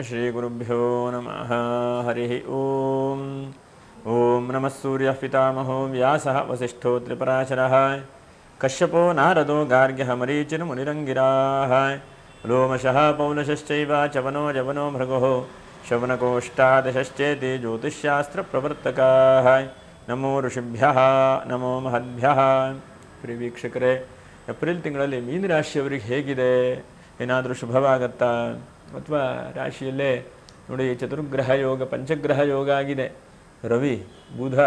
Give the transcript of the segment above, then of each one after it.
श्रीगुरुभ्यो नमः हरिः ॐ ॐ नमः सूर्यः पितामहो व्यासः वसिष्ठो त्रिपराशरः कश्यपो नारदो गार्ग्यः मरीचिर्मुनिरङ्गिराः लोमशः पौलशश्चैव चवनो जवनो भृगुः शवनकोष्ठादशश्चेति ज्योतिष्शास्त्रप्रवर्तकाः नमो ಋಷಿಭ್ಯಃ ನಮೋ ಮಹದ್ಭ್ಯಃ. ಪ್ರಿಯ ವೀಕ್ಷಕರೇ, ಏಪ್ರಿಲ್ ತಿಂಗಳಲ್ಲಿ ಮೀನ ರಾಶಿಯವರಿಗೆ ಹೇಗಿದೆ? ಏನಾದರೂ ಶುಭವಾಗತ್ತಾ? ಅಥವಾ ರಾಶಿಯಲ್ಲೇ ನೋಡಿ, ಚತುರ್ಗ್ರಹ ಯೋಗ, ಪಂಚಗ್ರಹ ಯೋಗ ಆಗಿದೆ. ರವಿ, ಬುಧ,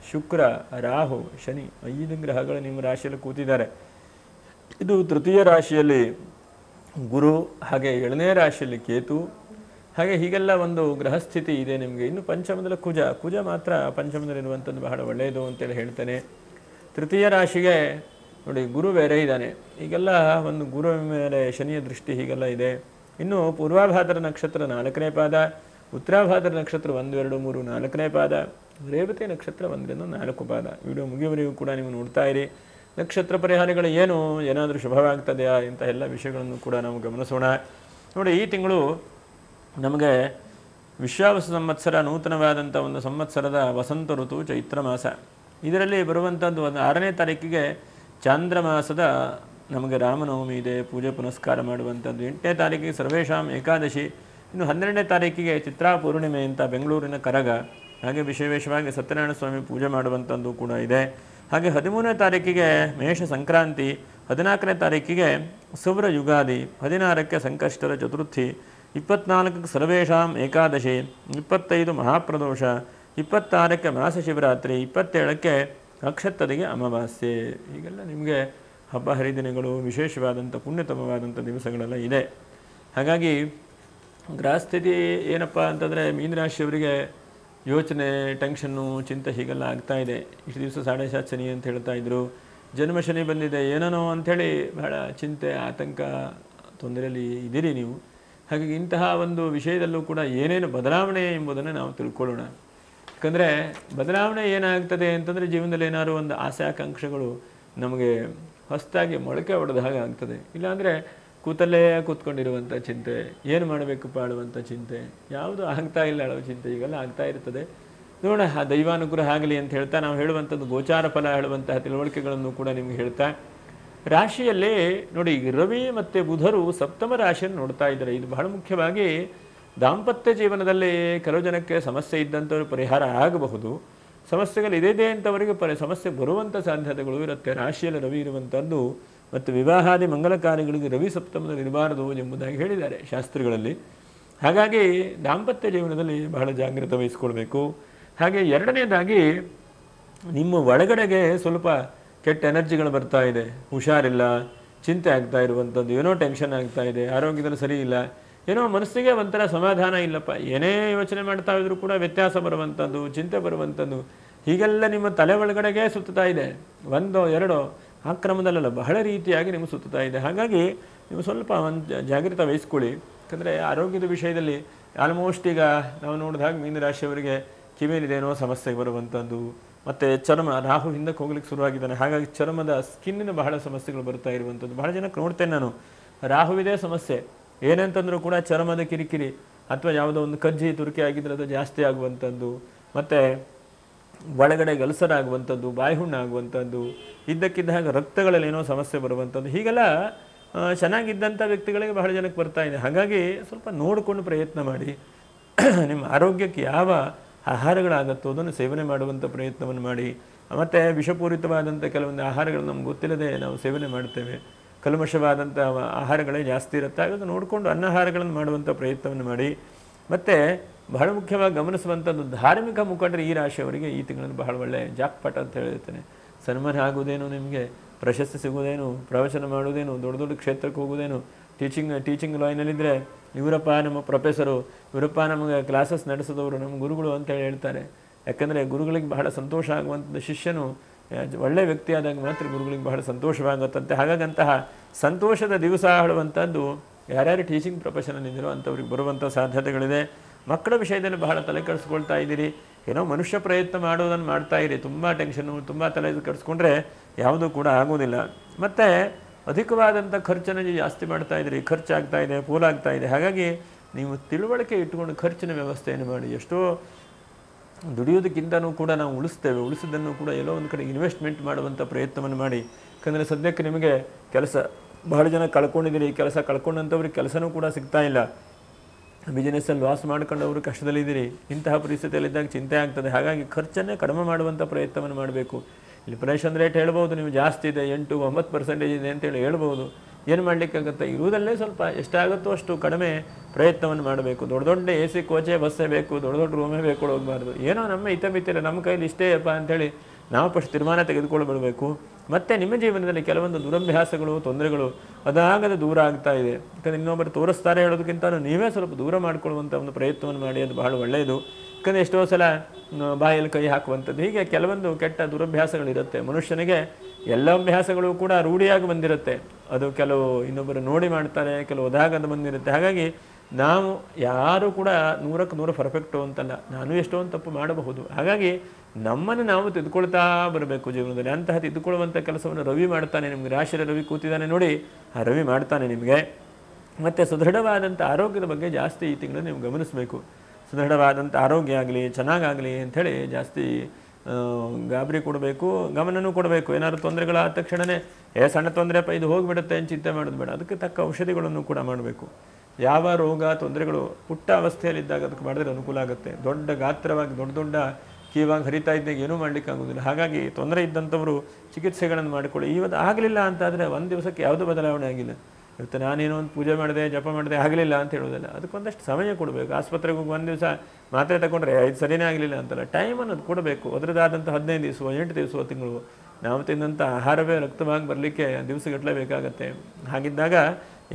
ಶುಕ್ರ, ರಾಹು, ಶನಿ 5 ಗ್ರಹಗಳು ನಿಮ್ಮ ರಾಶಿಯಲ್ಲಿ ಕೂತಿದ್ದಾರೆ. ಇದು ತೃತೀಯ ರಾಶಿಯಲ್ಲಿ ಗುರು, ಹಾಗೆ 7ನೇ ರಾಶಿಯಲ್ಲಿ ಕೇತು, ಹಾಗೆ ಹೀಗೆಲ್ಲ ಒಂದು ಗ್ರಹಸ್ಥಿತಿ ಇದೆ ನಿಮಗೆ. ಇನ್ನು ಪಂಚಮದಲ್ಲಿ ಕುಜ ಮಾತ್ರ ಪಂಚಮದಲ್ಲಿರುವಂಥದ್ದು ಬಹಳ ಒಳ್ಳೆಯದು ಅಂತೇಳಿ ಹೇಳ್ತೇನೆ. ತೃತೀಯ ರಾಶಿಗೆ ನೋಡಿ ಗುರು ಬೇರೆ ಇದ್ದಾನೆ. ಈಗೆಲ್ಲ ಒಂದು ಗುರು ಮೇಲೆ ಶನಿಯ ದೃಷ್ಟಿ ಹೀಗೆಲ್ಲ ಇದೆ. ಇನ್ನು ಪೂರ್ವಾಭಾದ್ರ ನಕ್ಷತ್ರ 4ನೇ ಪಾದ, ಉತ್ತರಾಭಾದ್ರ ನಕ್ಷತ್ರ 1, 2, 3, 4ನೇ ಪಾದ, ರೇವತಿ ನಕ್ಷತ್ರ 1 ರಿಂದ 4 ಪಾದ. ವಿಡಿಯೋ ಮುಗಿಯುವವರೆಗೂ ಕೂಡ ನೀವು ನೋಡ್ತಾ ಇರಿ. ನಕ್ಷತ್ರ ಪರಿಹಾರಗಳು ಏನು, ಏನಾದರೂ ಶುಭವಾಗ್ತದೆಯಾ ಇಂಥ ಎಲ್ಲ ವಿಷಯಗಳನ್ನು ಕೂಡ ನಾವು ಗಮನಿಸೋಣ. ನೋಡಿ, ಈ ತಿಂಗಳು ನಮಗೆ ವಿಶ್ವಾವಸು ಸಂವತ್ಸರ, ನೂತನವಾದಂಥ ಒಂದು ಸಂವತ್ಸರದ ವಸಂತ ಋತು ಚೈತ್ರ ಮಾಸ. ಇದರಲ್ಲಿ ಬರುವಂಥದ್ದು 6ನೇ ತಾರೀಕಿಗೆ ಚಾಂದ್ರಮಾಸದ ನಮಗೆ ರಾಮನವಮಿ ಇದೆ, ಪೂಜೆ ಪುನಸ್ಕಾರ ಮಾಡುವಂಥದ್ದು. 8ನೇ ತಾರೀಕಿಗೆ ಸರ್ವೇಶಾಂ ಏಕಾದಶಿ. ಇನ್ನು 12ನೇ ತಾರೀಕಿಗೆ ಚಿತ್ರಾ ಪೂರ್ಣಿಮೆ ಅಂತ ಬೆಂಗಳೂರಿನ ಕರಗ. ಹಾಗೆ ವಿಶೇಷವಾಗಿ ಸತ್ಯನಾರಾಯಣ ಸ್ವಾಮಿ ಪೂಜೆ ಮಾಡುವಂಥದ್ದು ಕೂಡ ಇದೆ. ಹಾಗೆ 13ನೇ ತಾರೀಕಿಗೆ ಮೇಷ ಸಂಕ್ರಾಂತಿ, 14ನೇ ತಾರೀಕಿಗೆ ಸೌರ ಯುಗಾದಿ, 16ಕ್ಕೆ ಸಂಕಷ್ಟರ ಚತುರ್ಥಿ, 24ಕ್ಕೆ ಸರ್ವೇಶಾಂ ಏಕಾದಶಿ, 25 ಮಹಾಪ್ರದೋಷ, 26ಕ್ಕೆ ಮಾಸ ಶಿವರಾತ್ರಿ, 27ಕ್ಕೆ ನಕ್ಷತ್ರದಿಗೆ ಅಮಾವಾಸ್ಯೆ. ಹೀಗೆಲ್ಲ ನಿಮಗೆ ಹಬ್ಬ ಹರಿದಿನಗಳು, ವಿಶೇಷವಾದಂಥ ಪುಣ್ಯತಮವಾದಂಥ ದಿವಸಗಳೆಲ್ಲ ಇದೆ. ಹಾಗಾಗಿ ಗ್ರಹಸ್ಥಿತಿ ಏನಪ್ಪ ಅಂತಂದರೆ, ಮೀನರಾಶಿಯವರಿಗೆ ಯೋಚನೆ, ಟೆನ್ಷನ್ನು, ಚಿಂತೆ ಹೀಗೆಲ್ಲ ಆಗ್ತಾ ಇದೆ. ಇಷ್ಟು ದಿವಸ 7.5 ಶನಿ ಅಂತ ಹೇಳ್ತಾ ಇದ್ರು, ಜನ್ಮ ಶನಿ ಬಂದಿದೆ, ಏನೇನೋ ಅಂಥೇಳಿ ಬಹಳ ಚಿಂತೆ, ಆತಂಕ, ತೊಂದರೆಯಲ್ಲಿ ಇದ್ದೀರಿ ನೀವು. ಹಾಗಾಗಿ ಇಂತಹ ಒಂದು ವಿಷಯದಲ್ಲೂ ಕೂಡ ಏನೇನು ಬದಲಾವಣೆ ಎಂಬುದನ್ನು ನಾವು ತಿಳ್ಕೊಳ್ಳೋಣ. ಯಾಕಂದರೆ ಬದಲಾವಣೆ ಏನಾಗ್ತದೆ ಅಂತಂದರೆ, ಜೀವನದಲ್ಲಿ ಏನಾದ್ರು ಒಂದು ಆಸೆ ಆಕಾಂಕ್ಷೆಗಳು ನಮಗೆ ಹೊಸದಾಗಿ ಮೊಳಕೆ ಹೊಡೆದ ಹಾಗೆ ಆಗ್ತದೆ. ಇಲ್ಲಾಂದರೆ ಕೂತಲ್ಲೇ ಕೂತ್ಕೊಂಡಿರುವಂಥ ಚಿಂತೆ, ಏನು ಮಾಡಬೇಕಪ್ಪ ಆಳುವಂಥ ಚಿಂತೆ, ಯಾವುದು ಆಗ್ತಾ ಇಲ್ಲ ಅಳೋ ಚಿಂತೆ, ಈಗೆಲ್ಲ ಆಗ್ತಾ ಇರ್ತದೆ. ನೋಡೋಣ, ಆ ದೈವಾನುಗ್ರಹ ಆಗಲಿ ಅಂತ ಹೇಳ್ತಾ ನಾವು ಹೇಳುವಂಥದ್ದು ಗೋಚಾರ ಫಲ ಹೇಳುವಂತಹ ತಿಳುವಳಿಕೆಗಳನ್ನು ಕೂಡ ನಿಮ್ಗೆ ಹೇಳ್ತಾ, ರಾಶಿಯಲ್ಲಿ ನೋಡಿ ರವಿ ಮತ್ತು ಬುಧರು ಸಪ್ತಮ ರಾಶಿಯನ್ನು ನೋಡ್ತಾ ಇದ್ದಾರೆ. ಇದು ಬಹಳ ಮುಖ್ಯವಾಗಿ ದಾಂಪತ್ಯ ಜೀವನದಲ್ಲಿ ಕೆಲವು ಜನಕ್ಕೆ ಸಮಸ್ಯೆ ಇದ್ದಂಥವ್ರು ಪರಿಹಾರ ಆಗಬಹುದು. ಸಮಸ್ಯೆಗಳು ಇದೆ ಅಂತವರಿಗೆ ಸಮಸ್ಯೆ ಬರುವಂಥ ಸಾಧ್ಯತೆಗಳು ಇರುತ್ತೆ. ರಾಶಿಯಲ್ಲಿ ರವಿ ಇರುವಂಥದ್ದು ಮತ್ತು ವಿವಾಹಾದಿ ಮಂಗಲ ಕಾರ್ಯಗಳಿಗೆ ರವಿ ಸಪ್ತಮದಲ್ಲಿ ಇರಬಾರದು ಎಂಬುದಾಗಿ ಹೇಳಿದ್ದಾರೆ ಶಾಸ್ತ್ರಿಗಳಲ್ಲಿ. ಹಾಗಾಗಿ ದಾಂಪತ್ಯ ಜೀವನದಲ್ಲಿ ಬಹಳ ಜಾಗ್ರತೆ ವಹಿಸ್ಕೊಳ್ಬೇಕು. ಹಾಗೆ ಎರಡನೇದಾಗಿ, ನಿಮ್ಮ ಒಳಗಡೆಗೆ ಸ್ವಲ್ಪ ಕೆಟ್ಟ ಎನರ್ಜಿಗಳು ಬರ್ತಾ ಇದೆ, ಹುಷಾರಿಲ್ಲ, ಚಿಂತೆ ಆಗ್ತಾ ಇರುವಂಥದ್ದು, ಏನೋ ಟೆನ್ಷನ್ ಆಗ್ತಾ ಇದೆ, ಆರೋಗ್ಯದಲ್ಲಿ ಸರಿ ಇಲ್ಲ, ಏನೋ ಮನಸ್ಸಿಗೆ ಒಂಥರ ಸಮಾಧಾನ ಇಲ್ಲಪ್ಪ, ಏನೇ ಯೋಚನೆ ಮಾಡ್ತಾ ಇದ್ರೂ ಕೂಡ ವ್ಯತ್ಯಾಸ ಬರುವಂಥದ್ದು, ಚಿಂತೆ ಬರುವಂಥದ್ದು, ಹೀಗೆಲ್ಲ ನಿಮ್ಮ ತಲೆ ಒಳಗಡೆಗೆ ಸುತ್ತಾ ಇದೆ. 1, 2 ಆ ಕ್ರಮದಲ್ಲ, ಬಹಳ ರೀತಿಯಾಗಿ ನಿಮಗೆ ಸುತ್ತಾ ಇದೆ. ಹಾಗಾಗಿ ನೀವು ಸ್ವಲ್ಪ ಒಂದು ಜಾಗೃತಿ ವಹಿಸ್ಕೊಳ್ಳಿ. ಯಾಕಂದರೆ ಆರೋಗ್ಯದ ವಿಷಯದಲ್ಲಿ ಆಲ್ಮೋಸ್ಟ್ ಈಗ ನಾವು ನೋಡಿದಾಗ ಮೀನರಾಶಿಯವರಿಗೆ ಕಿವಿಯಲ್ಲಿದೇನೋ ಸಮಸ್ಯೆ ಬರುವಂಥದ್ದು, ಮತ್ತು ಚರ್ಮ, ರಾಹು ಹಿಂದಕ್ಕೆ ಹೋಗ್ಲಿಕ್ಕೆ ಶುರುವಾಗಿದ್ದಾನೆ. ಹಾಗಾಗಿ ಚರ್ಮದ ಸ್ಕಿನ್ನಿನ ಬಹಳ ಸಮಸ್ಯೆಗಳು ಬರ್ತಾ ಇರುವಂಥದ್ದು. ಬಹಳ ಜನಕ್ಕೆ ನೋಡ್ತೇನೆ ನಾನು, ರಾಹುವಿದೇ ಸಮಸ್ಯೆ ಏನಂತಂದ್ರೂ ಕೂಡ ಚರ್ಮದ ಕಿರಿಕಿರಿ ಅಥವಾ ಯಾವುದೋ ಒಂದು ಕಜ್ಜಿ ತುರ್ಕಿ ಆಗಿದ್ರೆ ಅದು ಜಾಸ್ತಿ ಆಗುವಂಥದ್ದು, ಮತ್ತು ಒಳಗಡೆ ಗಲ್ಸರ್ ಆಗುವಂಥದ್ದು, ಬಾಯಿಹುಣ್ಣು ಆಗುವಂಥದ್ದು, ಇದ್ದಕ್ಕಿದ್ದ ಹಾಗೆ ರಕ್ತಗಳಲ್ಲಿ ಏನೋ ಸಮಸ್ಯೆ ಬರುವಂಥದ್ದು, ಹೀಗೆಲ್ಲ ಚೆನ್ನಾಗಿದ್ದಂಥ ವ್ಯಕ್ತಿಗಳಿಗೆ ಬಹಳ ಜನಕ್ಕೆ ಬರ್ತಾ ಇದೆ. ಹಾಗಾಗಿ ಸ್ವಲ್ಪ ನೋಡಿಕೊಂಡು ಪ್ರಯತ್ನ ಮಾಡಿ. ನಿಮ್ಮ ಆರೋಗ್ಯಕ್ಕೆ ಯಾವ ಆಹಾರಗಳಾಗತ್ತೋ ಅದನ್ನು ಸೇವನೆ ಮಾಡುವಂಥ ಪ್ರಯತ್ನವನ್ನು ಮಾಡಿ. ಮತ್ತು ವಿಷಪೂರಿತವಾದಂಥ ಕೆಲವೊಂದು ಆಹಾರಗಳು ನಮ್ಗೆ ಗೊತ್ತಿಲ್ಲದೆ ನಾವು ಸೇವನೆ ಮಾಡ್ತೇವೆ, ಕಲ್ಮಶವಾದಂಥ ಆಹಾರಗಳೇ ಜಾಸ್ತಿ ಇರುತ್ತೆ. ಹಾಗಾಗಿ ನೋಡಿಕೊಂಡು ಅನ್ನಾಹಾರಗಳನ್ನು ಮಾಡುವಂಥ ಪ್ರಯತ್ನವನ್ನು ಮಾಡಿ. ಮತ್ತು ಬಹಳ ಮುಖ್ಯವಾಗಿ ಗಮನಿಸುವಂಥದ್ದು, ಧಾರ್ಮಿಕ ಮುಖಂಡರು ಈ ರಾಶಿಯವರಿಗೆ ಈ ತಿಂಗಳಲ್ಲಿ ಬಹಳ ಒಳ್ಳೆಯ ಜಾಕ್ಪಾಟ್ ಅಂತ ಹೇಳಿರ್ತೇನೆ. ಸನ್ಮಾನ ಆಗುವುದೇನು, ನಿಮಗೆ ಪ್ರಶಸ್ತಿ ಸಿಗುವುದೇನು, ಪ್ರವಚನ ಮಾಡುವುದೇನು, ದೊಡ್ಡ ದೊಡ್ಡ ಕ್ಷೇತ್ರಕ್ಕೆ ಹೋಗುವುದೇನು, ಟೀಚಿಂಗ್ ಲೈನಲ್ಲಿದ್ದರೆ ಇವರಪ್ಪ ನಮ್ಮ ಪ್ರೊಫೆಸರು, ಇವರಪ್ಪ ನಮಗೆ ಕ್ಲಾಸಸ್ ನಡೆಸಿದವರು, ನಮ್ಮ ಗುರುಗಳು ಅಂತೇಳಿ ಹೇಳ್ತಾರೆ. ಯಾಕಂದರೆ ಗುರುಗಳಿಗೆ ಬಹಳ ಸಂತೋಷ ಆಗುವಂಥದ್ದು, ಶಿಷ್ಯನು ಒಳ್ಳೆಯ ವ್ಯಕ್ತಿ ಆದಾಗ ಮಾತ್ರ ಗುರುಗಳಿಗೆ ಬಹಳ ಸಂತೋಷವಾಗುತ್ತಂತೆ. ಹಾಗಾಗಿ ಅಂತಹ ಸಂತೋಷದ ದಿವಸ ಹೇಳುವಂಥದ್ದು ಯಾರ್ಯಾರು ಟೀಚಿಂಗ್ ಪ್ರೊಫೆಷನಲ್ಲಿದ್ದೀರೋ ಅಂಥವ್ರಿಗೆ ಬರುವಂಥ ಸಾಧ್ಯತೆಗಳಿದೆ. ಮಕ್ಕಳ ವಿಷಯದಲ್ಲಿ ಬಹಳ ತಲೆ ಕೆಡಿಸ್ಕೊಳ್ತಾ ಇದ್ದೀರಿ, ಏನೋ ಮನುಷ್ಯ ಪ್ರಯತ್ನ ಮಾಡೋದನ್ನು ಮಾಡ್ತಾ ಇರಿ. ತುಂಬ ಟೆನ್ಷನ್ನು, ತುಂಬ ತಲೆ ಕೆಡಿಸ್ಕೊಂಡ್ರೆ ಯಾವುದೂ ಕೂಡ ಆಗೋದಿಲ್ಲ. ಮತ್ತು ಅಧಿಕವಾದಂಥ ಖರ್ಚನ್ನು ಜಾಸ್ತಿ ಮಾಡ್ತಾ ಇದ್ದೀರಿ, ಖರ್ಚಾಗ್ತಾ ಇದೆ, ಪೋಲಾಗ್ತಾ ಇದೆ. ಹಾಗಾಗಿ ನೀವು ತಿಳುವಳಿಕೆ ಇಟ್ಕೊಂಡು ಖರ್ಚಿನ ವ್ಯವಸ್ಥೆಯನ್ನು ಮಾಡಿ. ಎಷ್ಟೋ ದುಡಿಯೋದಕ್ಕಿಂತನೂ ಕೂಡ ನಾವು ಉಳಿಸಿದ್ದನ್ನು ಕೂಡ ಎಲ್ಲೋ ಒಂದು ಕಡೆ ಇನ್ವೆಸ್ಟ್ಮೆಂಟ್ ಮಾಡುವಂಥ ಪ್ರಯತ್ನವನ್ನು ಮಾಡಿ. ಯಾಕಂದರೆ ಸದ್ಯಕ್ಕೆ ನಿಮಗೆ ಕೆಲಸ ಬಹಳ ಜನ ಕಳ್ಕೊಂಡಿದ್ದೀರಿ, ಕೆಲಸ ಕಳ್ಕೊಂಡಂಥವ್ರಿಗೆ ಕೆಲಸನೂ ಕೂಡ ಸಿಗ್ತಾ ಇಲ್ಲ, ಬಿಸ್ನೆಸ್ಸಲ್ಲಿ ಲಾಸ್ ಮಾಡ್ಕೊಂಡವರು ಕಷ್ಟದಲ್ಲಿದ್ದೀರಿ. ಇಂತಹ ಪರಿಸ್ಥಿತಿಯಲ್ಲಿದ್ದಾಗ ಚಿಂತೆ ಆಗ್ತದೆ. ಹಾಗಾಗಿ ಖರ್ಚನ್ನೇ ಕಡಿಮೆ ಮಾಡುವಂಥ ಪ್ರಯತ್ನವನ್ನು ಮಾಡಬೇಕು. ಇಲ್ಲಿ ಪ್ರೈಷನ್ ರೇಟ್ ಹೇಳ್ಬೋದು ನೀವು ಜಾಸ್ತಿ ಇದೆ, 8-9% ಇದೆ ಅಂತೇಳಿ ಹೇಳ್ಬೋದು. ಏನು ಮಾಡಲಿಕ್ಕಾಗುತ್ತೆ? ಇರುವುದಲ್ಲೇ ಸ್ವಲ್ಪ ಎಷ್ಟಾಗುತ್ತೋ ಅಷ್ಟು ಕಡಿಮೆ ಪ್ರಯತ್ನವನ್ನು ಮಾಡಬೇಕು. ದೊಡ್ಡ ದೊಡ್ಡ ಎ ಸಿ ಕೋಚೆ ಬಸ್ಸೇ ಬೇಕು, ದೊಡ್ಡ ದೊಡ್ಡ ರೂಮೇ ಬೇಕು ಹೋಗಬಾರ್ದು. ಏನೋ ನಮ್ಮ ಹಿತಮಿತಿಲ್ಲ, ನಮ್ಮ ಕೈಲಿ ಇಷ್ಟೇ ಅಪ್ಪ ಅಂಥೇಳಿ ನಾವು ಫಸ್ಟ್ ತೀರ್ಮಾನ ತೆಗೆದುಕೊಳ್ಬಿಡಬೇಕು. ಮತ್ತು ನಿಮ್ಮ ಜೀವನದಲ್ಲಿ ಕೆಲವೊಂದು ದುರಭ್ಯಾಸಗಳು, ತೊಂದರೆಗಳು ಅದಾಗದೆ ದೂರ ಆಗ್ತಾ ಇದೆ. ಯಾಕಂದರೆ ಇನ್ನೊಬ್ಬರು ತೋರಿಸ್ತಾರೆ ಹೇಳೋದಕ್ಕಿಂತ ನೀವೇ ಸ್ವಲ್ಪ ದೂರ ಮಾಡ್ಕೊಳ್ಳುವಂಥ ಒಂದು ಪ್ರಯತ್ನವನ್ನು ಮಾಡಿ, ಅದು ಬಹಳ ಒಳ್ಳೆಯದು. ಯಾಕಂದರೆ ಎಷ್ಟೋ ಸಲ ಬಾಯಲ್ಲಿ ಕೈ ಹಾಕುವಂಥದ್ದು, ಹೀಗೆ ಕೆಲವೊಂದು ಕೆಟ್ಟ ದುರಭ್ಯಾಸಗಳಿರುತ್ತೆ. ಮನುಷ್ಯನಿಗೆ ಎಲ್ಲ ಅಭ್ಯಾಸಗಳು ಕೂಡ ರೂಢಿಯಾಗಿ ಬಂದಿರುತ್ತೆ. ಅದು ಕೆಲವು ಇನ್ನೊಬ್ಬರು ನೋಡಿ ಮಾಡ್ತಾರೆ, ಕೆಲವು ಒದಾಗದ ಬಂದಿರುತ್ತೆ. ಹಾಗಾಗಿ ನಾವು ಯಾರೂ ಕೂಡ 100% ಪರ್ಫೆಕ್ಟು ಅಂತಲ್ಲ, ನಾನು ಎಷ್ಟೋ ಒಂದು ತಪ್ಪು ಮಾಡಬಹುದು. ಹಾಗಾಗಿ ನಮ್ಮನ್ನು ನಾವು ತಿದ್ದುಕೊಳ್ತಾ ಬರಬೇಕು ಜೀವನದಲ್ಲಿ. ಅಂತಹ ತಿದ್ದುಕೊಳ್ಳುವಂಥ ಕೆಲಸವನ್ನು ರವಿ ಮಾಡ್ತಾನೆ. ನಿಮಗೆ ರಾಶಿಯಲ್ಲಿ ರವಿ ಕೂತಿದ್ದಾನೆ ನೋಡಿ, ಆ ರವಿ ಮಾಡ್ತಾನೆ ನಿಮಗೆ. ಮತ್ತು ಸುದೃಢವಾದಂಥ ಆರೋಗ್ಯದ ಬಗ್ಗೆ ಜಾಸ್ತಿ ಈ ತಿಂಗಳು ನೀವು ಗಮನಿಸಬೇಕು. ಸುದೃಢವಾದಂಥ ಆರೋಗ್ಯ ಆಗಲಿ, ಚೆನ್ನಾಗಾಗಲಿ ಅಂಥೇಳಿ ಜಾಸ್ತಿ ಗಾಬರಿ ಕೊಡಬೇಕು, ಗಮನನೂ ಕೊಡಬೇಕು. ಏನಾದರೂ ತೊಂದರೆಗಳಾದ ತಕ್ಷಣವೇ ಸಣ್ಣ ತೊಂದರೆಪ್ಪ ಇದು ಹೋಗಿಬಿಡುತ್ತೆ ಅಂತ ಚಿಂತೆ ಮಾಡೋದು ಬೇಡ. ಅದಕ್ಕೆ ತಕ್ಕ ಔಷಧಿಗಳನ್ನು ಕೂಡ ಮಾಡಬೇಕು. ಯಾವ ರೋಗ ತೊಂದರೆಗಳು ಪುಟ್ಟ ಅವಸ್ಥೆಯಲ್ಲಿದ್ದಾಗ ಅದಕ್ಕೆ ಮಾಡಿದ್ರೆ ಅನುಕೂಲ ಆಗುತ್ತೆ. ದೊಡ್ಡ ಗಾತ್ರವಾಗಿ ದೊಡ್ಡ ದೊಡ್ಡ ಕೀವಾಗಿ ಹರಿತಾ ಇದ್ದಾಗ ಏನೂ ಮಾಡಲಿಕ್ಕಾಗೋದಿಲ್ಲ. ಹಾಗಾಗಿ ತೊಂದರೆ ಇದ್ದಂಥವರು ಚಿಕಿತ್ಸೆಗಳನ್ನು ಮಾಡಿಕೊಳ್ಳಿ. ಇವತ್ತು ಆಗಲಿಲ್ಲ ಅಂತಾದರೆ ಒಂದು ದಿವಸಕ್ಕೆ ಯಾವುದೂ ಬದಲಾವಣೆ ಆಗಿಲ್ಲ. ಇವತ್ತು ನಾನೇನೋ ಒಂದು ಪೂಜೆ ಮಾಡಿದೆ, ಜಪ ಮಾಡಿದೆ, ಆಗಲಿಲ್ಲ ಅಂತ ಹೇಳೋದಿಲ್ಲ. ಅದಕ್ಕೊಂದಷ್ಟು ಸಮಯ ಕೊಡಬೇಕು. ಆಸ್ಪತ್ರೆಗೆ ಹೋಗಿ ಒಂದು ದಿವಸ ಮಾತ್ರೆ ತಗೊಂಡ್ರೆ ಇದು ಸರಿಯೇ ಆಗಲಿಲ್ಲ ಅಂತಲ್ಲ, ಟೈಮ್ ಅನ್ನೋದು ಕೊಡಬೇಕು. ಅದರದಾದಂಥ 15 ದಿವಸ, 8 ದಿವಸ, ತಿಂಗಳು ನಾವು ತಿಂದಂಥ ಆಹಾರವೇ ರಕ್ತವಾಗಿ ಬರಲಿಕ್ಕೆ ದಿವಸಗಟ್ಟಲೆ ಬೇಕಾಗತ್ತೆ. ಹಾಗಿದ್ದಾಗ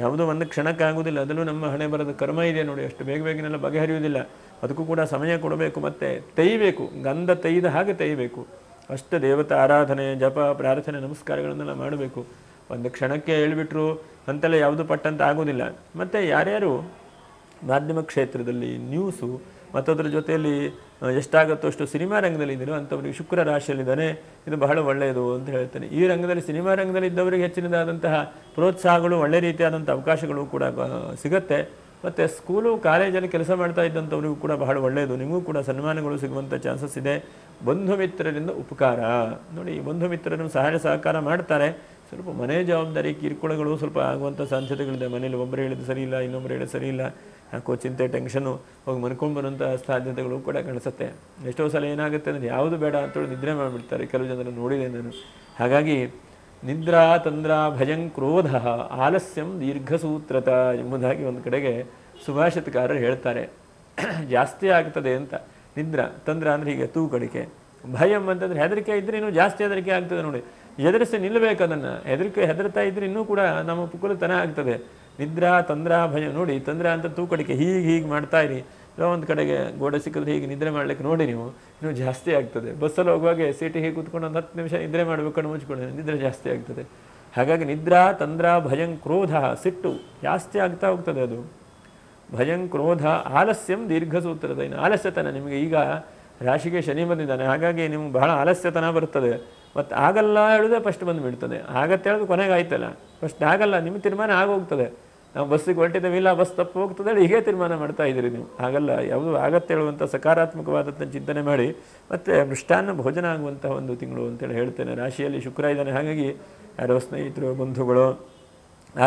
ಯಾವುದೋ ಒಂದು ಕ್ಷಣಕ್ಕಾಗೋದಿಲ್ಲ. ಅದರಲ್ಲೂ ನಮ್ಮ ಹಣೆ ಬರೋದು ಕರ್ಮ ಇದೆ ನೋಡಿ, ಅಷ್ಟು ಬೇಗನೆಲ್ಲ ಬಗೆಹರಿಯುವುದಿಲ್ಲ. ಅದಕ್ಕೂ ಕೂಡ ಸಮಯ ಕೊಡಬೇಕು. ಮತ್ತು ತೆಯ್ಯಬೇಕು, ಗಂಧ ತೆಯ್ದ ಹಾಗೆ ತೆಯ್ಯಬೇಕು. ಅಷ್ಟು ದೇವತಾ ಆರಾಧನೆ, ಜಪ, ಪ್ರಾರ್ಥನೆ, ನಮಸ್ಕಾರಗಳನ್ನೆಲ್ಲ ಮಾಡಬೇಕು. ಒಂದು ಕ್ಷಣಕ್ಕೆ ಹೇಳ್ಬಿಟ್ರು ಅಂತೆಲ್ಲ ಯಾವುದು ಪಟ್ಟಂತ ಆಗೋದಿಲ್ಲ. ಮತ್ತು ಯಾರ್ಯಾರು ಮಾಧ್ಯಮ ಕ್ಷೇತ್ರದಲ್ಲಿ ನ್ಯೂಸು ಮತ್ತು ಅದರ ಜೊತೆಯಲ್ಲಿ ಎಷ್ಟಾಗುತ್ತೋ ಅಷ್ಟು ಸಿನಿಮಾ ರಂಗದಲ್ಲಿ ಇದ್ದೀರೋ ಅಂಥವ್ರಿಗೆ ಶುಕ್ರ ರಾಶಿಯಲ್ಲಿದ್ದಾನೆ, ಇದು ಬಹಳ ಒಳ್ಳೆಯದು ಅಂತ ಹೇಳ್ತಾನೆ. ಈ ರಂಗದಲ್ಲಿ, ಸಿನಿಮಾ ರಂಗದಲ್ಲಿ ಇದ್ದವರಿಗೆ ಹೆಚ್ಚಿನದಾದಂತಹ ಪ್ರೋತ್ಸಾಹಗಳು, ಒಳ್ಳೆ ರೀತಿಯಾದಂಥ ಅವಕಾಶಗಳು ಕೂಡ ಸಿಗುತ್ತೆ. ಮತ್ತು ಸ್ಕೂಲು ಕಾಲೇಜಲ್ಲಿ ಕೆಲಸ ಮಾಡ್ತಾ ಇದ್ದಂಥವ್ರಿಗೂ ಕೂಡ ಬಹಳ ಒಳ್ಳೆಯದು. ನಿಮಗೂ ಕೂಡ ಸನ್ಮಾನಗಳು ಸಿಗುವಂಥ ಚಾನ್ಸಸ್ ಇದೆ. ಬಂಧು ಮಿತ್ರರಿಂದ ಉಪಕಾರ ನೋಡಿ, ಬಂಧು ಮಿತ್ರರನ್ನು ಸಹಾಯ ಸಹಕಾರ ಮಾಡ್ತಾರೆ. ಸ್ವಲ್ಪ ಮನೆ ಜವಾಬ್ದಾರಿ ಕಿರುಕುಳಗಳು ಸ್ವಲ್ಪ ಆಗುವಂಥ ಸಾಧ್ಯತೆಗಳಿದೆ. ಮನೇಲಿ ಒಬ್ಬರು ಹೇಳಿದ್ದು ಸರಿ ಇಲ್ಲ, ಇನ್ನೊಬ್ಬರು ಹೇಳಿದ್ದು ಸರಿ ಇಲ್ಲ, ಯಾಕೋ ಚಿಂತೆ, ಟೆನ್ಷನ್ನು ಹೋಗಿ ಮನ್ಕೊಂಡು ಬರುವಂಥ ಸಾಧ್ಯತೆಗಳು ಕೂಡ ಕಾಣಿಸುತ್ತೆ. ಎಷ್ಟೋ ಸಲ ಏನಾಗುತ್ತೆ ಅಂದರೆ ಯಾವುದು ಬೇಡ ಅಂತೇಳಿ ನಿದ್ರೆ ಮಾಡಿಬಿಡ್ತಾರೆ. ಕೆಲವು ಜನರು ನೋಡಿದೆ ನಾನು. ಹಾಗಾಗಿ ನಿದ್ರಾ ತಂದ್ರ ಭಯಂ ಕ್ರೋಧ ಆಲಸ್ಯಂ ದೀರ್ಘಸೂತ್ರತ ಎಂಬುದಾಗಿ ಒಂದು ಕಡೆಗೆ ಸುಭಾಷಿತಕಾರರು ಹೇಳ್ತಾರೆ. ಜಾಸ್ತಿ ಆಗ್ತದೆ ಅಂತ. ನಿದ್ರಾ ತಂದ್ರ ಅಂದರೆ ಹೀಗೆ ತೂಕಡಿಕೆ, ಭಯಂ ಅಂತಂದರೆ ಹೆದರಿಕೆ ಇದ್ದರೆ ಇನ್ನೂ ಜಾಸ್ತಿ ಹೆದರಿಕೆ ಆಗ್ತದೆ ನೋಡಿ. ಎದುರಿಸಿ ನಿಲ್ಲಬೇಕು. ಅದನ್ನು ಹೆದರ್ತಾ ಇದ್ರೆ ಇನ್ನೂ ಕೂಡ ನಮ್ಮ ಪುಕ್ಕಲತನ ಆಗ್ತದೆ. ನಿದ್ರಾ ತಂದ್ರ ಭಯ ನೋಡಿ, ತಂದ್ರ ಅಂತ ತೂಕಡಿಕೆ ಹೀಗೆ ಮಾಡ್ತಾ ಇರಿ. ಇಲ್ಲ ಒಂದು ಕಡೆಗೆ ಗೋಡೆ ಸಿಕ್ಕಿದ್ರೆ ಹೀಗೆ ನಿದ್ರೆ ಮಾಡ್ಲಿಕ್ಕೆ ನೋಡಿ, ನೀವು ಇನ್ನೂ ಜಾಸ್ತಿ ಆಗ್ತದೆ. ಬಸ್ಸಲ್ಲಿ ಹೋಗುವಾಗ ಸೀಟಿ ಹೀಗೆ ಕೂತ್ಕೊಂಡು ಒಂದು 10 ನಿಮಿಷ ನಿದ್ರೆ ಮಾಡಬೇಕು, ಮುಚ್ಕೊಂಡು ನಿದ್ರೆ ಜಾಸ್ತಿ ಆಗ್ತದೆ. ಹಾಗಾಗಿ ನಿದ್ರಾ ತಂದ್ರ ಭಯಂ ಕ್ರೋಧ, ಸಿಟ್ಟು ಜಾಸ್ತಿ ಆಗ್ತಾ ಹೋಗ್ತದೆ. ಅದು ಭಯಂ ಕ್ರೋಧ ಆಲಸ್ಯಂ ದೀರ್ಘಸೂತ್ರದ. ಇನ್ನು ಆಲಸ್ಯತನ ನಿಮಗೆ ಈಗ ರಾಶಿಗೆ ಶನಿ ಬಂದಿದ್ದಾನೆ. ಹಾಗಾಗಿ ನಿಮ್ಗೆ ಬಹಳ ಆಲಸ್ಯತನ ಬರ್ತದೆ. ಮತ್ತು ಆಗಲ್ಲ ಹೇಳೋದೇ ಫಸ್ಟ್ ಬಂದು ಬಿಡ್ತದೆ. ಆಗತ್ತೆ ಹೇಳೋದು ಕೊನೆಗೆ ಆಯ್ತಲ್ಲ, ಫಸ್ಟ್ ಆಗಲ್ಲ, ನಿಮ್ಮ ತೀರ್ಮಾನ ಆಗೋಗ್ತದೆ. ನಾವು ಬಸ್ಸಿಗೆ ಹೊರಟಿದ್ದೇವೆ, ಇಲ್ಲ ಬಸ್ ತಪ್ಪು ಹೋಗ್ತದೆ, ಹೀಗೆ ತೀರ್ಮಾನ ಮಾಡ್ತಾ ಇದ್ದೀರಿ ನೀವು. ಆಗಲ್ಲ, ಯಾವುದು ಆಗತ್ತೆ ಹೇಳುವಂಥ ಸಕಾರಾತ್ಮಕವಾದಂಥ ಚಿಂತನೆ ಮಾಡಿ. ಮತ್ತು ಮೃಷ್ಟಾನ್ನ ಭೋಜನ ಆಗುವಂಥ ಒಂದು ತಿಂಗಳು ಅಂತೇಳಿ ಹೇಳ್ತೇನೆ. ರಾಶಿಯಲ್ಲಿ ಶುಕ್ರ ಇದ್ದಾನೆ. ಹಾಗಾಗಿ ಯಾರೋ ಸ್ನೇಹಿತರು, ಬಂಧುಗಳು,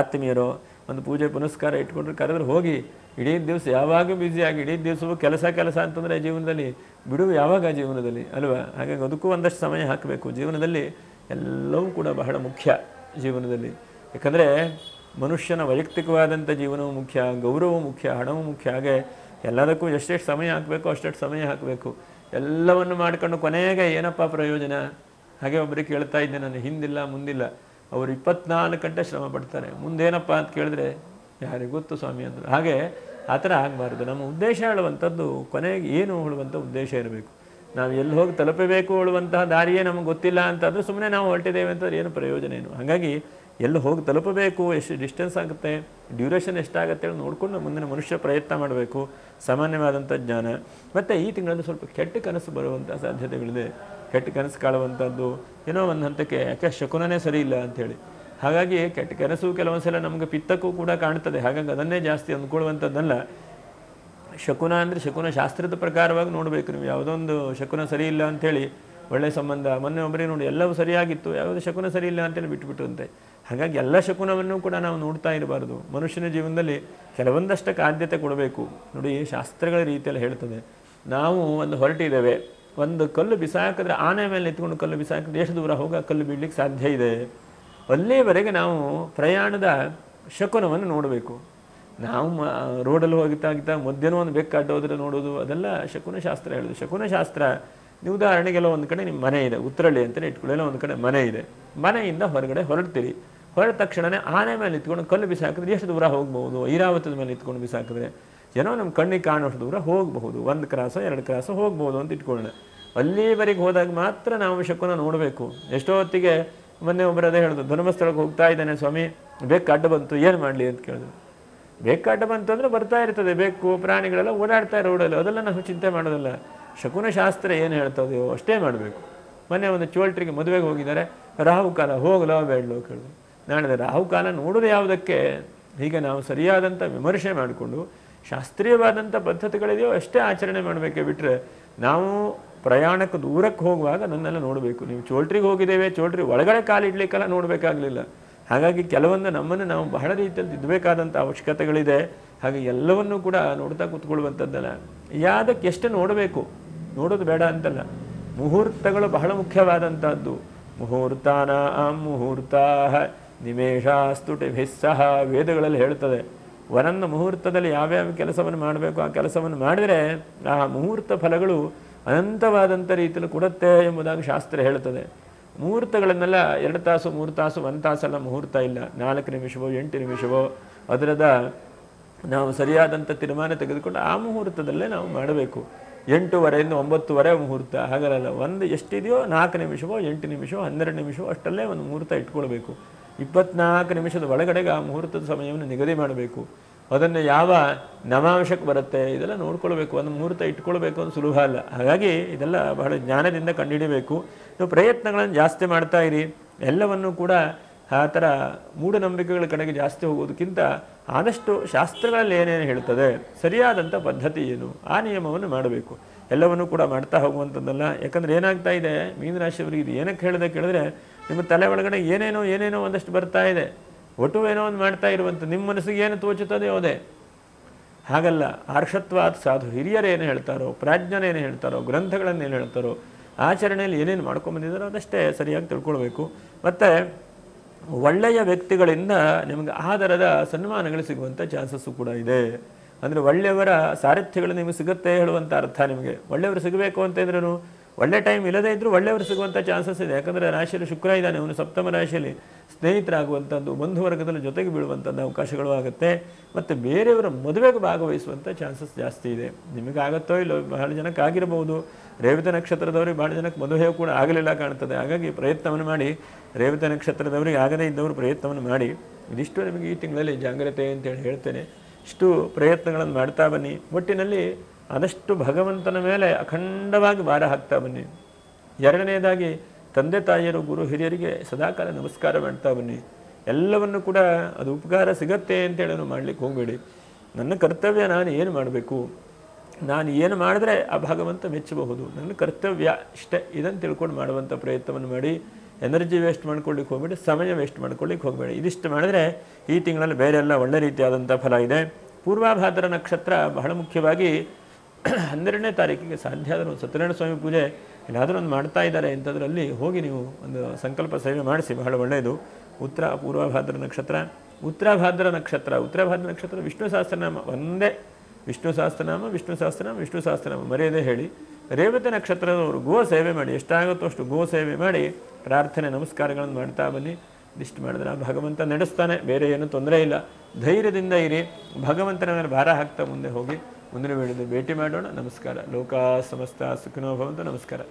ಆತ್ಮೀಯರು ಒಂದು ಪೂಜೆ ಪುನಸ್ಕಾರ ಇಟ್ಕೊಂಡ್ರೆ ಕರೆದ್ರೆ ಹೋಗಿ. ಇಡೀ ದಿವಸ ಯಾವಾಗ ಬ್ಯುಸಿಯಾಗಿ, ಇಡೀ ದಿವಸವೂ ಕೆಲಸ ಅಂತಂದರೆ ಜೀವನದಲ್ಲಿ ಬಿಡುವು ಯಾವಾಗ ಜೀವನದಲ್ಲಿ ಅಲ್ವಾ? ಹಾಗಾಗಿ ಅದಕ್ಕೂ ಒಂದಷ್ಟು ಸಮಯ ಹಾಕಬೇಕು. ಜೀವನದಲ್ಲಿ ಎಲ್ಲವೂ ಕೂಡ ಬಹಳ ಮುಖ್ಯ ಜೀವನದಲ್ಲಿ. ಯಾಕಂದರೆ ಮನುಷ್ಯನ ವೈಯಕ್ತಿಕವಾದಂಥ ಜೀವನವೂ ಮುಖ್ಯ, ಗೌರವವೂ ಮುಖ್ಯ, ಹಣವೂ ಮುಖ್ಯ. ಹಾಗೆ ಎಲ್ಲದಕ್ಕೂ ಎಷ್ಟೆಷ್ಟು ಸಮಯ ಹಾಕಬೇಕು ಅಷ್ಟೆಷ್ಟು ಸಮಯ ಹಾಕಬೇಕು. ಎಲ್ಲವನ್ನು ಮಾಡ್ಕೊಂಡು ಕೊನೆಗೆ ಏನಪ್ಪ ಪ್ರಯೋಜನ? ಹಾಗೆ ಒಬ್ಬರಿಗೆ ಕೇಳ್ತಾ ಇದ್ದೆ ನಾನು, ಹಿಂದಿಲ್ಲ ಮುಂದಿಲ್ಲ. ಅವರು 24 ಗಂಟೆ ಶ್ರಮ ಪಡ್ತಾರೆ, ಮುಂದೇನಪ್ಪ ಅಂತ ಕೇಳಿದ್ರೆ ಯಾರಿಗೆ ಗೊತ್ತು ಸ್ವಾಮಿ ಅಂದರು. ಹಾಗೆ ಆ ಥರ ಆಗಬಾರ್ದು. ನಮ್ಮ ಉದ್ದೇಶ ಹೇಳುವಂಥದ್ದು ಕೊನೆಗೆ ಏನು ಹೇಳುವಂಥ ಉದ್ದೇಶ ಇರಬೇಕು. ನಾವು ಎಲ್ಲಿ ಹೋಗಿ ತಲುಪಬೇಕು ಹೇಳುವಂತಹ ದಾರಿಯೇ ನಮಗೆ ಗೊತ್ತಿಲ್ಲ ಅಂತಂದರೆ ಸುಮ್ಮನೆ ನಾವು ಹೊರಟಿದ್ದೇವೆ ಅಂತಂದ್ರೆ ಏನು ಪ್ರಯೋಜನ ಏನು? ಹಾಗಾಗಿ ಎಲ್ಲಿ ಹೋಗಿ ತಲುಪಬೇಕು, ಎಷ್ಟು ಡಿಸ್ಟೆನ್ಸ್ ಆಗುತ್ತೆ, ಡ್ಯೂರೇಷನ್ ಎಷ್ಟಾಗುತ್ತೆ ಹೇಳಿ ನೋಡಿಕೊಂಡು ಮುಂದಿನ ಮನುಷ್ಯ ಪ್ರಯತ್ನ ಮಾಡಬೇಕು. ಸಾಮಾನ್ಯವಾದಂಥ ಜ್ಞಾನ. ಮತ್ತು ಈ ತಿಂಗಳಲ್ಲಿ ಸ್ವಲ್ಪ ಕೆಟ್ಟ ಕನಸು ಬರುವಂಥ ಸಾಧ್ಯತೆಗಳಿದೆ. ಕೆಟ್ಟ ಕನಸು ಕಾಳುವಂಥದ್ದು ಏನೋ ಒಂದು ಹಂತಕ್ಕೆ, ಯಾಕೆ ಶಕುನನೇ ಸರಿ ಇಲ್ಲ ಅಂಥೇಳಿ. ಹಾಗಾಗಿ ಕೆಟ್ಟ ಕನಸು ಕೆಲವೊಂದು ಸಲ ನಮಗೆ ಪಿತ್ತಕ್ಕೂ ಕೂಡ ಕಾಣ್ತದೆ. ಹಾಗಾಗಿ ಅದನ್ನೇ ಜಾಸ್ತಿ ಅಂದ್ಕೊಳ್ಳುವಂಥದ್ದಲ್ಲ. ಶಕುನ ಅಂದರೆ ಶಕುನ ಶಾಸ್ತ್ರದ ಪ್ರಕಾರವಾಗಿ ನೋಡಬೇಕು. ನೀವು ಯಾವುದೊಂದು ಶಕುನ ಸರಿ ಇಲ್ಲ ಅಂಥೇಳಿ ಒಳ್ಳೆಯ ಸಂಬಂಧ ಮೊನ್ನೆ ಒಬ್ಬರೇ ನೋಡಿ ಎಲ್ಲವೂ ಸರಿಯಾಗಿತ್ತು, ಯಾವುದು ಶಕುನ ಸರಿ ಇಲ್ಲ ಅಂತೇಳಿ ಬಿಟ್ಟುಬಿಟ್ಟಂತೆ. ಹಾಗಾಗಿ ಎಲ್ಲ ಶಕುನವನ್ನು ಕೂಡ ನಾವು ನೋಡ್ತಾ ಇರಬಾರ್ದು. ಮನುಷ್ಯನ ಜೀವನದಲ್ಲಿ ಕೆಲವೊಂದಷ್ಟಕ್ಕೆ ಆದ್ಯತೆ ಕೊಡಬೇಕು. ನೋಡಿ, ಶಾಸ್ತ್ರಗಳ ರೀತಿಯಲ್ಲಿ ಹೇಳ್ತದೆ, ನಾವು ಒಂದು ಹೊರಟಿದ್ದೇವೆ, ಒಂದು ಕಲ್ಲು ಬಿಸಾಕಿದ್ರೆ ಆನೆ ಮೇಲೆ ನಿಂತ್ಕೊಂಡು ಕಲ್ಲು ಬಿಸಾಕಿದ್ರೆ ಎಷ್ಟು ದೂರ ಹೋಗಿ ಆ ಕಲ್ಲು ಬೀಳಲಿಕ್ಕೆ ಸಾಧ್ಯ ಇದೆ. ಅಲ್ಲಿಯವರೆಗೆ ನಾವು ಪ್ರಯಾಣದ ಶಕುನವನ್ನು ನೋಡಬೇಕು. ನಾವು ರೋಡಲ್ಲಿ ಹೋಗಿತ್ತಾಗಿತ್ತ ಮಧ್ಯಾಹ್ನ ಒಂದು ಬೆಕ್ಕು ಅಡ್ಡೋದ್ರೆ ನೋಡೋದು, ಅದೆಲ್ಲ ಶಕುನ ಶಾಸ್ತ್ರ ಹೇಳೋದು. ಶಕುನ ಶಾಸ್ತ್ರ ನೀವು ಉದಾಹರಣೆಗೆಲ್ಲ ಒಂದು ಕಡೆ ನಿಮ್ಮ ಮನೆ ಇದೆ, ಉತ್ತರಳ್ಳಿ ಅಂತಲೇ ಇಟ್ಕೊಳ್ಳೆಲ್ಲ ಒಂದು ಕಡೆ ಮನೆ ಇದೆ, ಮನೆಯಿಂದ ಹೊರಗಡೆ ಹೊರಡ್ತೀರಿ. ಹೊರಟ ತಕ್ಷಣವೇ ಆನೆ ಮೇಲೆ ನಿಂತ್ಕೊಂಡು ಕಲ್ಲು ಬಿಸಾಕಿದ್ರೆ ಎಷ್ಟು ದೂರ ಹೋಗ್ಬೋದು? ಐರಾವತದ ಮೇಲೆ ನಿಂತ್ಕೊಂಡು ಬಿಸಾಕಿದ್ರೆ ಏನೋ ನಮ್ಮ ಕಣ್ಣಿಗೆ ಕಾಣೋಷ್ಟು ದೂರ ಹೋಗಬಹುದು, 1 ಕ್ರಾಸೋ 2 ಕ್ರಾಸೋ ಹೋಗ್ಬೋದು ಅಂತ ಇಟ್ಕೊಳ್ಳೋಣ. ಅಲ್ಲಿವರೆಗೆ ಹೋದಾಗ ಮಾತ್ರ ನಾವು ಶಕುನ ನೋಡಬೇಕು. ಎಷ್ಟೋ ಹೊತ್ತಿಗೆ ಮೊನ್ನೆ ಒಬ್ಬರು ಅದೇ ಹೇಳಿದ್ರು, ಧರ್ಮಸ್ಥಳಕ್ಕೆ ಹೋಗ್ತಾ ಇದ್ದಾನೆ ಸ್ವಾಮಿ, ಬೆಕ್ಕು ಅಡ್ಡ ಬಂತು, ಏನು ಮಾಡಲಿ ಅಂತ ಕೇಳಿದ್ರು. ಬೆಕ್ಕು ಅಡ್ಡ ಬಂತು ಅಂದರೆ ಬರ್ತಾ ಇರ್ತದೆ, ಬೆಕ್ಕು ಪ್ರಾಣಿಗಳೆಲ್ಲ ಓಡಾಡ್ತಾ ರೋಡಲ್ಲಿ, ಅದೆಲ್ಲ ನಾವು ಚಿಂತೆ ಮಾಡೋದಲ್ಲ. ಶಕುನ ಶಾಸ್ತ್ರ ಏನು ಹೇಳ್ತದೆಯೋ ಅಷ್ಟೇ ಮಾಡಬೇಕು. ಮೊನ್ನೆ ಒಂದು ಚೋಲ್ಟ್ರಿಗೆ ಮದುವೆಗೆ ಹೋಗಿದ್ದಾರೆ, ರಾಹುಕಾಲ ಹೋಗಲೋ ಬೇಡಲೋ ಕೇಳಿದ್ರು. ನಾಳೆ ರಾಹುಕಾಲ ನೋಡೋದು ಯಾವುದಕ್ಕೆ? ಹೀಗೆ ನಾವು ಸರಿಯಾದಂಥ ವಿಮರ್ಶೆ ಮಾಡಿಕೊಂಡು ಶಾಸ್ತ್ರೀಯವಾದಂಥ ಪದ್ಧತಿಗಳಿದೆಯೋ ಅಷ್ಟೇ ಆಚರಣೆ ಮಾಡಬೇಕೇ ಬಿಟ್ಟರೆ, ನಾವು ಪ್ರಯಾಣಕ್ಕೆ ದೂರಕ್ಕೆ ಹೋಗುವಾಗ ನನ್ನೆಲ್ಲ ನೋಡಬೇಕು. ನೀವು ಚೋಲ್ಟ್ರಿಗೆ ಹೋಗಿದ್ದೇವೆ, ಚೋಲ್ಟ್ರಿ ಒಳಗಡೆ ಕಾಲಿಡ್ಲಿಕ್ಕೆಲ್ಲ ನೋಡಬೇಕಾಗಲಿಲ್ಲ. ಹಾಗಾಗಿ ಕೆಲವೊಂದು ನಮ್ಮನ್ನು ನಾವು ಬಹಳ ರೀತಿಯಲ್ಲಿ ತಿದ್ದಬೇಕಾದಂಥ ಅವಶ್ಯಕತೆಗಳಿದೆ. ಹಾಗೆ ಎಲ್ಲವನ್ನೂ ಕೂಡ ನೋಡ್ತಾ ಕೂತ್ಕೊಳ್ಳುವಂಥದ್ದಲ್ಲ. ಯಾವುದಕ್ಕೆ ಎಷ್ಟು ನೋಡಬೇಕು, ನೋಡೋದು ಬೇಡ ಅಂತಲ್ಲ. ಮುಹೂರ್ತಗಳು ಬಹಳ ಮುಖ್ಯವಾದಂಥದ್ದು. ಮುಹೂರ್ತಾನ ಮುಹೂರ್ತ ನಿಮೇಷಾಸ್ತುಟಿಭಿಸ್ಸಹ ವೇದಗಳಲ್ಲಿ ಹೇಳ್ತದೆ. ವರನ್ನ ಮುಹೂರ್ತದಲ್ಲಿ ಯಾವ್ಯಾವ ಕೆಲಸವನ್ನು ಮಾಡಬೇಕು ಆ ಕೆಲಸವನ್ನು ಮಾಡಿದರೆ ಆ ಮುಹೂರ್ತ ಫಲಗಳು ಅನಂತವಾದಂಥ ರೀತಿಯಲ್ಲಿ ಕೊಡುತ್ತೆ ಎಂಬುದಾಗಿ ಶಾಸ್ತ್ರ ಹೇಳ್ತದೆ. ಮುಹೂರ್ತಗಳನ್ನೆಲ್ಲ 2 ತಾಸು 3 ತಾಸು 1 ತಾಸೆಲ್ಲ ಮುಹೂರ್ತ ಇಲ್ಲ. 4 ನಿಮಿಷವೋ 8 ನಿಮಿಷವೋ ಅದರದ ನಾವು ಸರಿಯಾದಂಥ ತೀರ್ಮಾನ ತೆಗೆದುಕೊಂಡು ಆ ಮುಹೂರ್ತದಲ್ಲೇ ನಾವು ಮಾಡಬೇಕು. 8:15 9:00 ಮುಹೂರ್ತ ಹಾಗಲ್ಲ. ಒಂದು ಎಷ್ಟಿದೆಯೋ 4 ನಿಮಿಷವೋ 8 ನಿಮಿಷವೋ 12 ನಿಮಿಷವೋ ಅಷ್ಟಲ್ಲೇ ಒಂದು ಮುಹೂರ್ತ ಇಟ್ಕೊಳ್ಬೇಕು. 24 ನಿಮಿಷದ ಒಳಗಡೆಗೆ ಆ ಮುಹೂರ್ತದ ಸಮಯವನ್ನು ನಿಗದಿ ಮಾಡಬೇಕು. ಅದನ್ನು ಯಾವ ನವಾಂಶಕ್ಕೆ ಬರುತ್ತೆ ಇದೆಲ್ಲ ನೋಡ್ಕೊಳ್ಬೇಕು. ಒಂದು ಮುಹೂರ್ತ ಇಟ್ಕೊಳ್ಬೇಕು ಅಂತ ಸುಲಭ ಅಲ್ಲ. ಹಾಗಾಗಿ ಇದೆಲ್ಲ ಬಹಳ ಜ್ಞಾನದಿಂದ ಕಂಡುಹಿಡಬೇಕು. ನೀವು ಪ್ರಯತ್ನಗಳನ್ನು ಜಾಸ್ತಿ ಮಾಡ್ತಾ ಇರಿ. ಎಲ್ಲವನ್ನೂ ಕೂಡ ಆ ಥರ ಮೂಢನಂಬಿಕೆಗಳ ಕಡೆಗೆ ಜಾಸ್ತಿ ಹೋಗೋದಕ್ಕಿಂತ ಆದಷ್ಟು ಶಾಸ್ತ್ರಗಳಲ್ಲಿ ಏನೇನು ಹೇಳ್ತದೆ, ಸರಿಯಾದಂಥ ಪದ್ಧತಿ ಏನು, ಆ ನಿಯಮವನ್ನು ಮಾಡಬೇಕು. ಎಲ್ಲವನ್ನೂ ಕೂಡ ಮಾಡ್ತಾ ಹೋಗುವಂಥದ್ದಲ್ಲ. ಯಾಕಂದರೆ ಏನಾಗ್ತಾ ಇದೆ, ಮೀನರಾಶಿಯವರಿಗೆ ಇದು ಏನಕ್ಕೆ ಹೇಳಿದೆ ಕೇಳಿದ್ರೆ, ನಿಮ್ಮ ತಲೆ ಒಳಗಡೆ ಏನೇನೋ ಒಂದಷ್ಟು ಬರ್ತಾ ಇದೆ. ಒಟ್ಟು ಏನೋ ಒಂದು ಮಾಡ್ತಾ ಇರುವಂಥ ನಿಮ್ಮ ಮನಸ್ಸಿಗೆ ಏನು ತೋಚುತ್ತದೆ ಅದೇ. ಹಾಗಲ್ಲ. ಆರ್ಷತ್ವಾತ್ ಸಾಧು, ಹಿರಿಯರು ಏನು ಹೇಳ್ತಾರೋ, ಪ್ರಾಜ್ಞನೇನು ಹೇಳ್ತಾರೋ, ಗ್ರಂಥಗಳನ್ನು ಏನು ಹೇಳ್ತಾರೋ, ಆಚರಣೆಯಲ್ಲಿ ಏನೇನು ಮಾಡ್ಕೊಂಬಂದಿದ್ದಾರೋ ಅದಷ್ಟೇ ಸರಿಯಾಗಿ ತಿಳ್ಕೊಳ್ಬೇಕು. ಮತ್ತು ಒಳ್ಳೆಯ ವ್ಯಕ್ತಿಗಳಿಂದ ನಿಮಗೆ ಆದರದ ಸನ್ಮಾನಗಳು ಸಿಗುವಂಥ ಚಾನ್ಸಸ್ಸು ಕೂಡ ಇದೆ. ಅಂದರೆ ಒಳ್ಳೆಯವರ ಸಾರಥ್ಯಗಳು ನಿಮಗೆ ಸಿಗುತ್ತೆ ಹೇಳುವಂಥ ಅರ್ಥ. ನಿಮಗೆ ಒಳ್ಳೆಯವರು ಸಿಗಬೇಕು ಅಂತ ಇದ್ರೂ ಒಳ್ಳೆ ಟೈಮ್ ಇಲ್ಲದೇ ಇದ್ದರೂ ಒಳ್ಳೆಯವರು ಸಿಗುವಂಥ ಚಾನ್ಸಸ್ ಇದೆ. ಯಾಕಂದರೆ ರಾಶಿಯಲ್ಲಿ ಶುಕ್ರ ಇದ್ದಾನೆ, ಅವನು ಸಪ್ತಮ ರಾಶಿಯಲ್ಲಿ ಸ್ನೇಹಿತರಾಗುವಂಥದ್ದು, ಬಂಧುವರ್ಗದಲ್ಲಿ ಜೊತೆಗೆ ಬೀಳುವಂಥದ್ದು ಅವಕಾಶಗಳು ಆಗುತ್ತೆ. ಮತ್ತು ಬೇರೆಯವರ ಮದುವೆಗೆ ಭಾಗವಹಿಸುವಂಥ ಚಾನ್ಸಸ್ ಜಾಸ್ತಿ ಇದೆ. ನಿಮಗಾಗತ್ತೋ ಇಲ್ಲೋ, ಬಹಳ ಜನಕ್ಕೆ ಆಗಿರಬಹುದು. ರೇವತಿ ನಕ್ಷತ್ರದವ್ರಿಗೆ ಭಾಳ ಜನಕ್ಕೆ ಮದುವೆಯೂ ಕೂಡ ಆಗಲಿಲ್ಲ ಕಾಣ್ತದೆ. ಹಾಗಾಗಿ ಪ್ರಯತ್ನವನ್ನು ಮಾಡಿ, ರೇವತಿ ನಕ್ಷತ್ರದವರಿಗೆ ಆಗದೇ ಇದ್ದವರು ಪ್ರಯತ್ನವನ್ನು ಮಾಡಿ. ಇದಿಷ್ಟು ನಿಮಗೆ ಈ ತಿಂಗಳಲ್ಲಿ ಜಾಗ್ರತೆ ಅಂತೇಳಿ ಹೇಳ್ತೇನೆ. ಇಷ್ಟು ಪ್ರಯತ್ನಗಳನ್ನು ಮಾಡ್ತಾ ಬನ್ನಿ. ಒಟ್ಟಿನಲ್ಲಿ ಆದಷ್ಟು ಭಗವಂತನ ಮೇಲೆ ಅಖಂಡವಾಗಿ ಭಾರ ಹಾಕ್ತಾ ಬನ್ನಿ. ಎರಡನೇದಾಗಿ ತಂದೆ ತಾಯಿಯರು ಗುರು ಹಿರಿಯರಿಗೆ ಸದಾಕಾಲ ನಮಸ್ಕಾರ ಮಾಡ್ತಾ ಬನ್ನಿ. ಎಲ್ಲವನ್ನು ಕೂಡ ಅದು ಉಪಕಾರ ಸಿಗತ್ತೆ ಅಂತೇಳಿ ಮಾಡಲಿಕ್ಕೆ ಹೋಗಬೇಡಿ. ನನ್ನ ಕರ್ತವ್ಯ ನಾನು ಏನು ಮಾಡಬೇಕು, ನಾನು ಏನು ಮಾಡಿದ್ರೆ ಆ ಭಗವಂತ ಮೆಚ್ಚಬಹುದು, ನನ್ನ ಕರ್ತವ್ಯ ಇಷ್ಟೇ, ಇದನ್ನು ತಿಳ್ಕೊಂಡು ಮಾಡುವಂಥ ಪ್ರಯತ್ನವನ್ನು ಮಾಡಿ. ಎನರ್ಜಿ ವೇಸ್ಟ್ ಮಾಡ್ಕೊಳ್ಳಿಕ್ಕೆ ಹೋಗಬೇಡಿ, ಸಮಯ ವೇಸ್ಟ್ ಮಾಡ್ಕೊಳ್ಳಿಕ್ಕೆ ಹೋಗಬೇಡಿ. ಇದಿಷ್ಟು ಮಾಡಿದ್ರೆ ಈ ತಿಂಗಳಲ್ಲಿ ಬೇರೆ ಎಲ್ಲ ಒಳ್ಳೆ ರೀತಿಯಾದಂಥ ಫಲ ಇದೆ. ಪೂರ್ವಾಭಾದ್ರ ನಕ್ಷತ್ರ ಬಹಳ ಮುಖ್ಯವಾಗಿ 12ನೇ ತಾರೀಕಿಗೆ ಸಾಧ್ಯ ಆದರೂ ಒಂದು ಸತ್ಯನಾರಾಯಣ ಸ್ವಾಮಿ ಪೂಜೆ ಏನಾದರೂ ಒಂದು ಮಾಡ್ತಾ ಇದ್ದಾರೆ ಅಂತಂದ್ರಲ್ಲಿ ಹೋಗಿ ನೀವು ಒಂದು ಸಂಕಲ್ಪ ಸೇವೆ ಮಾಡಿಸಿ, ಬಹಳ ಒಳ್ಳೆಯದು. ಪೂರ್ವಭಾದ್ರ ನಕ್ಷತ್ರ, ಉತ್ತರಾಭಾದ್ರ ನಕ್ಷತ್ರ ವಿಷ್ಣು ಸಹಸ್ರನಾಮ ಒಂದೇ. ವಿಷ್ಣು ಸಹಸ್ರನಾಮ ಮರೆಯದೇ ಹೇಳಿ. ರೇವತಿ ನಕ್ಷತ್ರದವರು ಗೋ ಸೇವೆ ಮಾಡಿ, ಎಷ್ಟಾಗುತ್ತೋ ಅಷ್ಟು ಗೋ ಸೇವೆ ಮಾಡಿ ಪ್ರಾರ್ಥನೆ ನಮಸ್ಕಾರಗಳನ್ನು ಮಾಡ್ತಾ ಬನ್ನಿ. ಇದಿಷ್ಟು ಮಾಡಿದ್ರೆ ಭಗವಂತ ನಡೆಸ್ತಾನೆ, ಬೇರೆ ಏನೂ ತೊಂದರೆ ಇಲ್ಲ. ಧೈರ್ಯದಿಂದ ಇರಿ, ಭಗವಂತನ ಮೇಲೆ ಭಾರ ಹಾಕ್ತಾ ಮುಂದೆ ಹೋಗಿ. ಮುಂದಿನ ವೇಳೆಯಲ್ಲಿ ಭೇಟಿ ಮಾಡೋಣ. ನಮಸ್ಕಾರ. ಲೋಕಾ ಸಮಸ್ತ ಸುಖಿನೋ ಭವಂತು. ನಮಸ್ಕಾರ.